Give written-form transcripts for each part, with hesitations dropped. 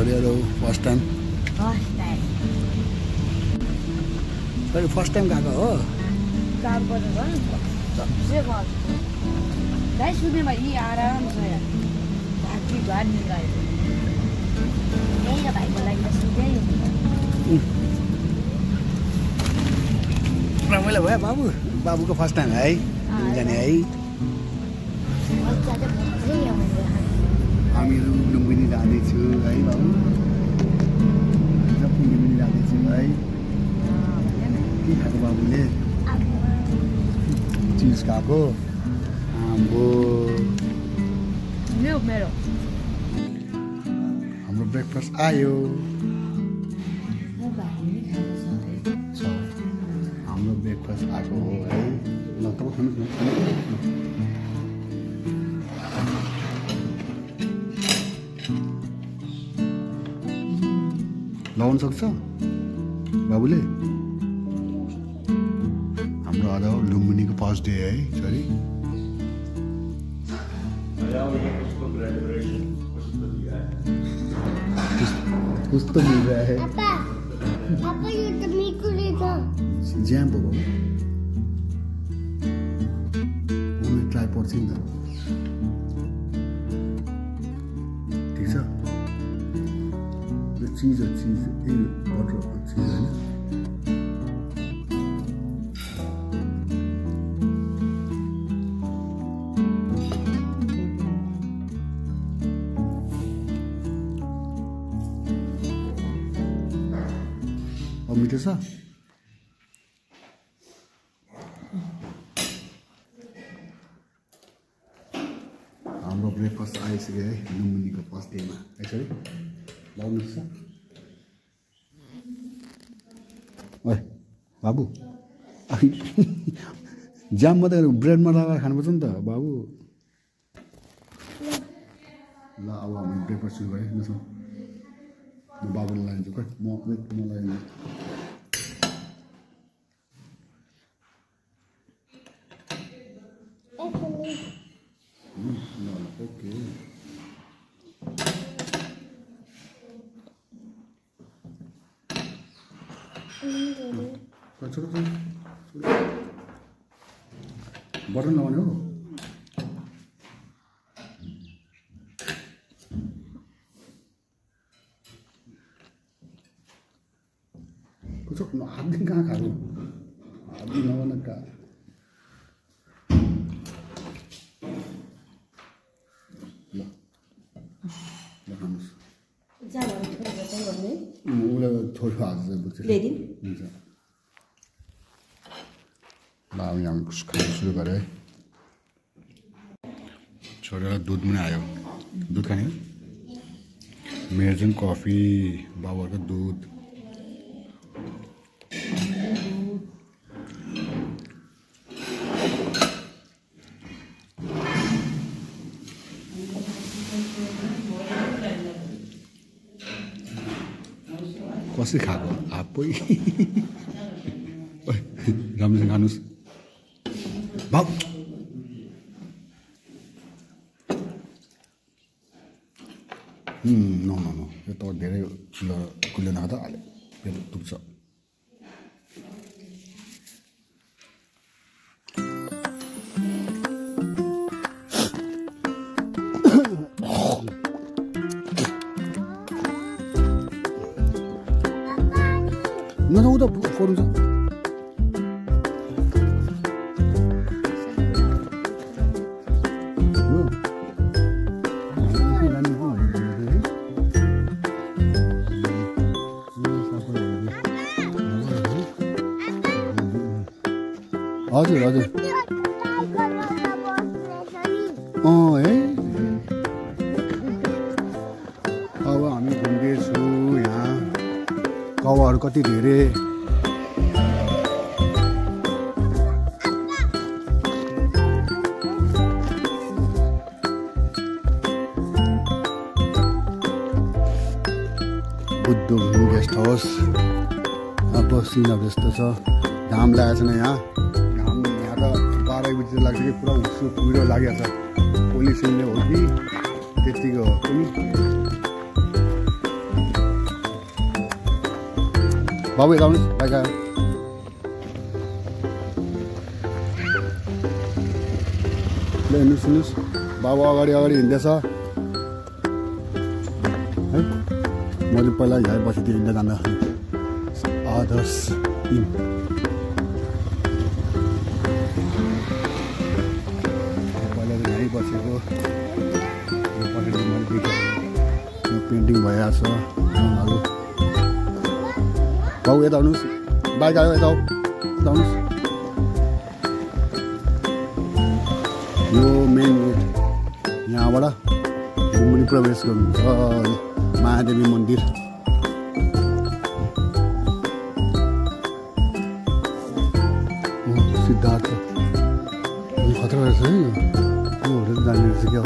छोरीहरू first time छोरी first time गएको हो सुने भाइ आराम छ यार भागी घाट निकाल्यो यही हो भाइको लागि त सुत्यै रमाइलो भयो बाबु बाबुको फर्स्ट टाइम है जाने है हामीहरू लुम्बिनी जाँदैछु है बाबु लुम्बिनी जाँदैछु है के खाएको बाबुले चिज खाएको आम्बो मेरो हाम्रो ब्रेकफास्ट आयो हाम्रो ब्रेकफास्ट आएको हो है ल तपाईँ खानुहोस् न लगाउन सक्छ बाबुले हाम्रो आज लुम्बिनीको फर्स्ट डे है छोरी कुछ तो मिल रहा है पापा ये तो मीकू लेगा जैम हो बाबू वो मैं ट्राई पॉट सिंह था ठीक है ये चीज़ ये बटर चीज़ है ना मिठो छ हाम्रो ब्रेकफास्ट आइसक्यो है लुम्बिनीको फर्स्ट डेमा है छोरी लाउनुहोस् छ ओए बाबु जाम मात्रै ब्रेडमा लगाएर खानुपर्छ नि त बाबु ल अब हामी ब्रेकफास्ट सुरु गरेँ ल म बाबुलाई लान्छु खै मलाई ओके छोटो बटन लगाउने हो कुछ हात दिन कहाँ खाएको हात दिन लगाउन कहाँ उसलाई छोड्यो आज चाहिँ बुझ्छ हुन्छ ल अब यहाँ खानु सुरु गरेँ छोडेर दुध पनि आयो दुध खाने मेरो चाहिँ कफी बाबाको दुध कसरी खाएको आफै राम्रोसँग खानुहोस् भाउ न यो त धेरै कुल्यो नखाँदा अहिले पेट दुख्छ न उता फोन छ हजुर हजुर है अब हामी घुम्दैछु यहाँ कौवाहरू कति धेरै बुद्ध गेस्ट हाउस बसिन जस्तो छ घाम लागेको छैन यहाँ घाम यहाँ त 12 बजी लाग्छ कि पुरा हुस्सु कुहिरो लागेको छ पोल्युसनले हो कि त्यतिको हो पनि बाबु यता आउनुहोस् बाइक आयो ल हेर्नुहोस् सुन्नुहोस् बाबु अगाडि अगाडि हिँड्दैछ है म चाहिँ पहिला यहाँ बसेको थिएँ हिँड्दा जाँदाखेरि आदर्श इन पहिला चाहिँ यहीँ बसेको यो पछाडि मैले देखेँ यो पेन्टिङ भइरहेको छ ढुङ्गाहरू बाबु यता आउनुहोस् बाइक आयो यता आउनुहोस् यो मेन रोड यहाँबाट घुम्ने प्रवेश गर्नुहुन्छ महादेवी मन्दिर सिद्धार्थ खतरा रहेछ है यो होटल दामी रहेछ क्या हो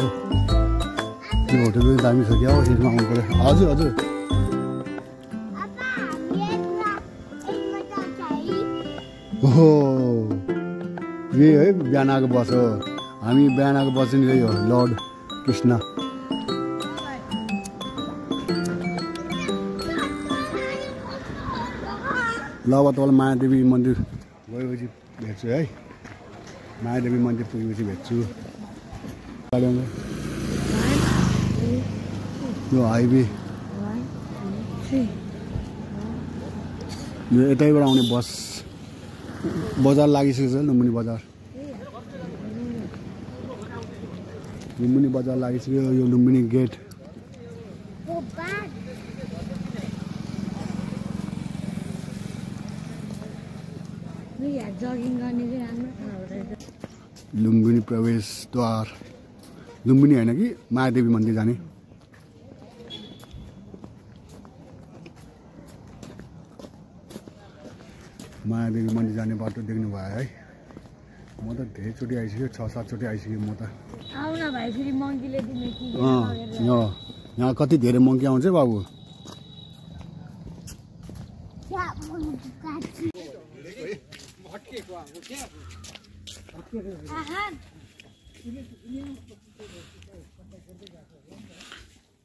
यो होटल पनि दामी छ क्या हो यसमा आउनु पऱ्यो हजुर हजुर ओहो यही है बिहान आएको बस हो हामी बिहान आएको बस नि यही हो लर्ड कृष्ण ल अब तपाईँलाई मायादेवी मन्दिर गएपछि भेट्छु है मायादेवी मन्दिर पुगेपछि भेट्छु यो हाइवे यो यतैबाट आउने बस बजार लागिसकेको छ लुम्बिनी बजार लुम्बिनी बजार लागिसक्यो यो लुम्बिनी गेट लुम्बिनी प्रवेशद्वार लुम्बिनी होइन कि महादेवी मन्दिर जाने महादेवी मन्दिर जाने बाटो देख्नु भयो है म त धेरैचोटि आइसक्यो 6-7 चोटि आइसक्यो म त यहाँ कति धेरै मङ्की आउँछ बाबु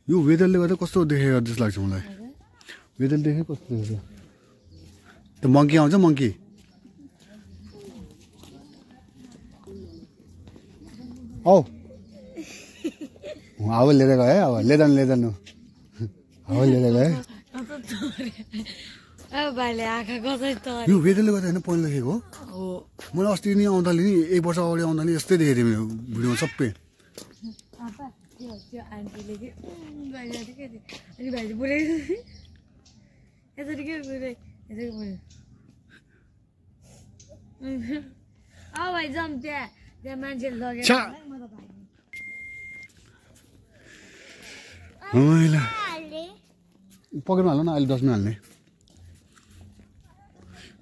यो वेदरले गर्दा कस्तो देखेको जस्तो लाग्छ मलाई वेदर देखे कस्तो देखेछ त मङ्की आउँछ मङ्की औ हावा लिएर गयो है अब लेजानु हावा लिएर गयो यो वेदरले गर्दा होइन पहिला देखेको हो मलाई अस्ति नि आउँदाखेरि नि 1 वर्ष अगाडि आउँदा नि यस्तै देखेको थिएँ मेरो भिडियोमा सबै पकेटमा हाल्नु न अहिले 10 मिनट हाल्ने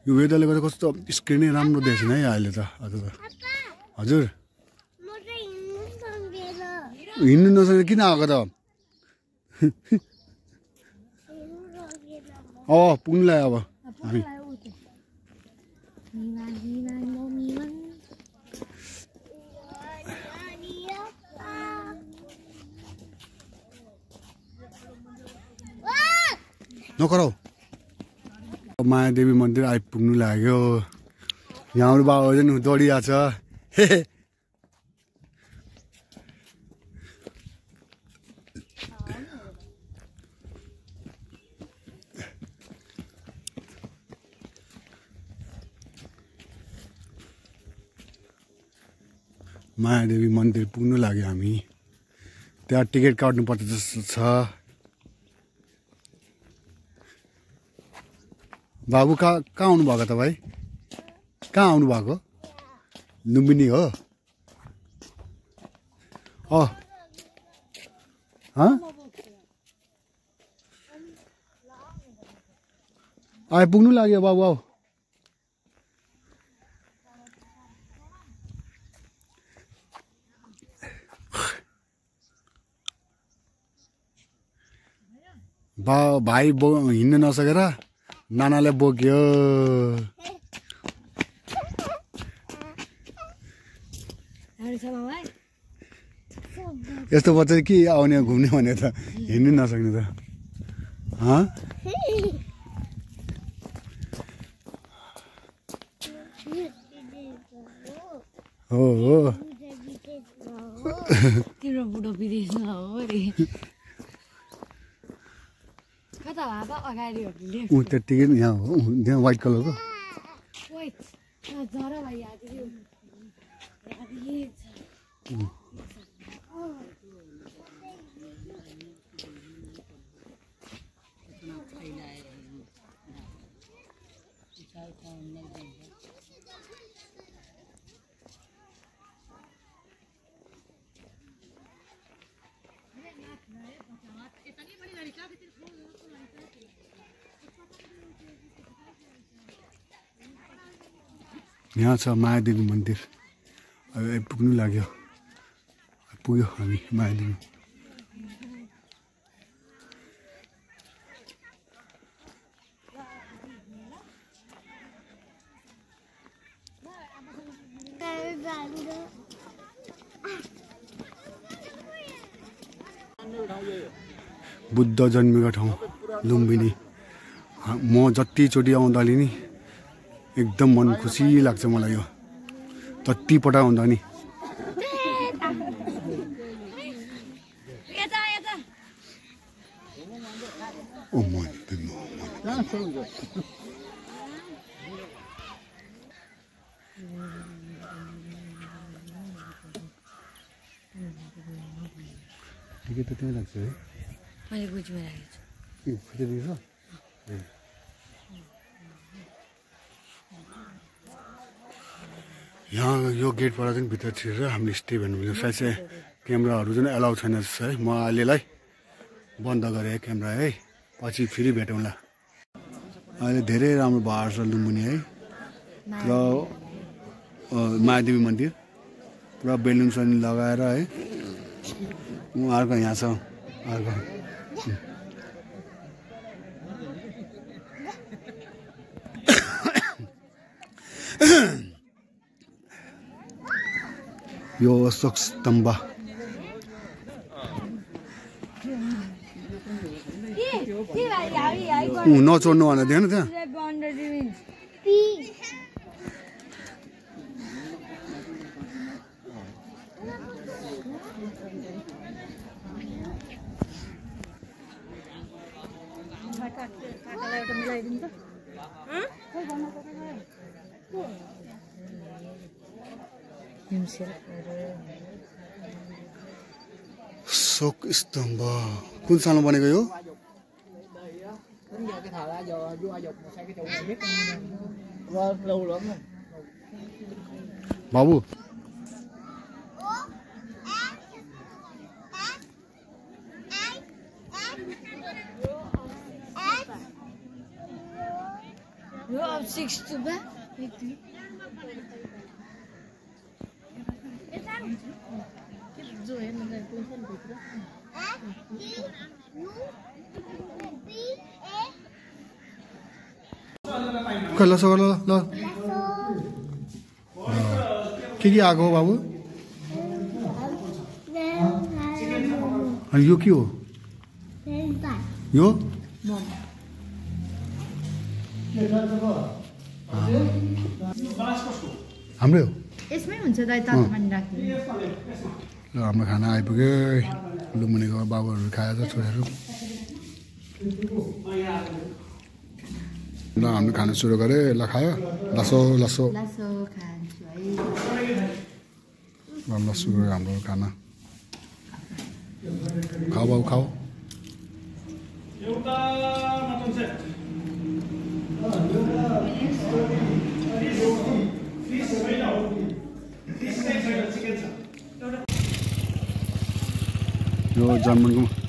यो वेदरले गर्दा कस्तो स्क्रिनै राम्रो देख्छ है अहिले त हजुर हिँड्नु नसकेर किन आएको त पुग्नु लाग्यो अब हामी नकराउ मायादेवी मन्दिर आइपुग्नु लाग्यो यहाँ बाबु चाहिँ दौडिरहेको छ मायादेवी मन्दिर पुग्नु लाग्यो हामी त्यहाँ टिकट काट्नुपर्छ जस्तो छ बाबु कहाँ आउनु भएको तपाईँ कहाँ आउनु भएको लुम्बिनी हो आइपुग्नु लाग्यो बाबु आऊ भाइ हिँड्न नसकेर नानाले बोक्यो यस्तो बच्चा के आउने घुम्ने भने त हिँड्नु नसक्ने त हो हो तिम्रो बुढो विदेशमा हो अरे कता भए अगाडि हो कि ऊ त्यत्तिकै यहाँ हो त्यहाँ व्हाइट कलरको जरा भाइ आदियो यहाँ छ मायादेवी मन्दिर अब पुग्नु लाग्यो पुग्यो हामी मायादेवी बुद्ध जन्मेको ठाउँ लुम्बिनी म जतिचोटि आउँदाखेरि नि एकदम मन खुसी लाग्छ मलाई यो जति पटक आउँदा नि ठिकै त त्यही लाग्छ है मैले गुचमा राखेको छु यहाँ यो गेटबाट चाहिँ भित्र छिरेर हामीले स्टे भन्नु सायद चाहिँ क्यामेराहरू चाहिँ एलाउ छैन जस्तो है म अहिलेलाई बन्द गरेँ क्यामेरा है पछि फेरि भेटौँला अहिले धेरै राम्रो भएको छ लुम्बिनी है र मायादेवी मन्दिर पुरा बेलुन सनी लगाएर है अर्को यहाँ छ अर्को यो अशोक स्तम्भ नचोड्नु भनेर थिएन त्यहाँ अशोक स्तम्भ कुन सालमा बनेको यो बाबु लसो ल ल के आएको हो बाबु अनि यो के हो यो हाम्रै हो यसमै हुन्छ दाइ तातो पानी राख्नु ल हाम्रो खाना आइपुग्यो लुम्बिनीको बाबुहरू खाएर छोराहरू ल हामीले खाना सुरु गरे ल खायो लसो लसो ल लसो गऱ्यो हाम्रो खाना खाऊ बाबु खाऊ यो जर्मनको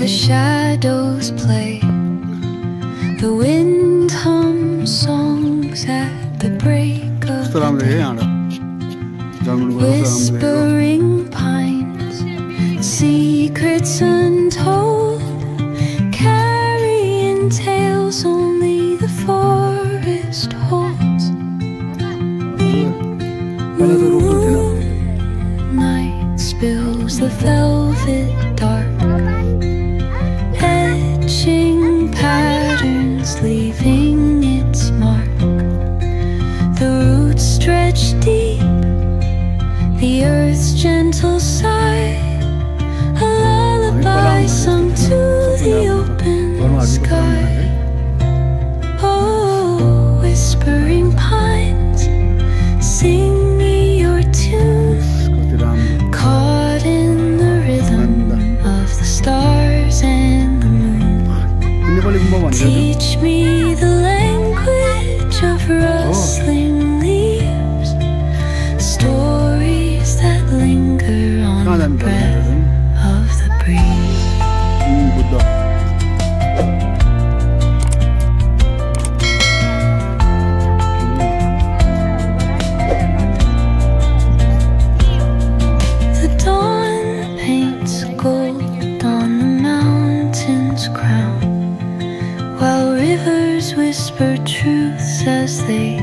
shadows play. The wind hums songs at the break of whispering pines. secrets untold, carrying tales only the forest holds. Night spills the velvet dark, etching patterns, leaving its mark. The roots stretch deep, the earth's gentle sigh, a lullaby sung to the open sky. Oh, whispering pines, sing me your tune, caught in the rhythm of the stars and the moon. Teach me the language of rustling leaves, stories that linger on the breath of the breeze. The dawn paints gold on the mountain's crown, while rivers whisper truths as they